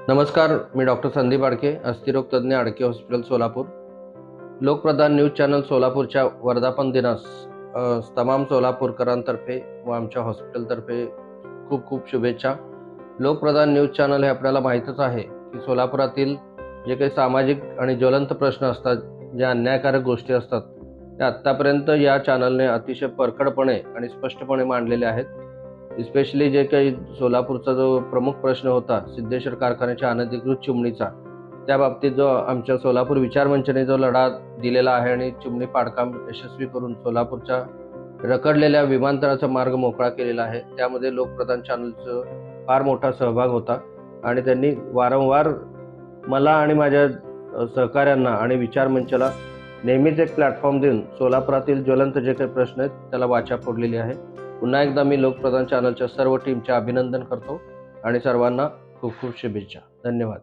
नमस्कार, मी डॉक्टर संदीप आडके, अस्थिरोग तज्ज्ञ, Adke hospital Solapur. Lokpradhan news channel सोलापूरच्या वर्धापन दिनास तमाम सोलापूरकरांतर्फे व आमच्या हॉस्पिटलतर्फे खूप खूप शुभेच्छा. लोकप्रधान न्यूज चॅनल हे आपल्याला माहीतच आहे की सोलापुरातील जे काही सामाजिक आणि ज्वलंत प्रश्न असतात, ज्या अन्यायकारक गोष्टी असतात, त्या आत्तापर्यंत या चॅनलने अतिशय परखडपणे आणि स्पष्टपणे मांडलेले आहेत. स्पेशली जे काही सोलापूरचा जो प्रमुख प्रश्न होता सिद्धेश्वर कारखान्याच्या अनधिकृत चिमणीचा, त्या बाबतीत जो आमच्या सोलापूर विचार मंचने जो लढा दिलेला आहे आणि चिमणी पाडकाम यशस्वी करून सोलापूरच्या रखडलेल्या विमानतळाचा मार्ग मोकळा केलेला आहे, त्यामध्ये लोकप्रधान चॅनलचं फार मोठा सहभाग होता आणि त्यांनी वारंवार मला आणि माझ्या सहकाऱ्यांना आणि विचार मंचाला नेहमीच एक प्लॅटफॉर्म देऊन सोलापुरातील ज्वलंत जे काही प्रश्न आहेत त्याला वाचा फोडलेली आहे. पुन्हा एकदा मी लोकप्रधान चॅनलच्या सर्व टीमचे अभिनंदन करतो आणि सर्वांना खूप खूप शुभेच्छा. धन्यवाद.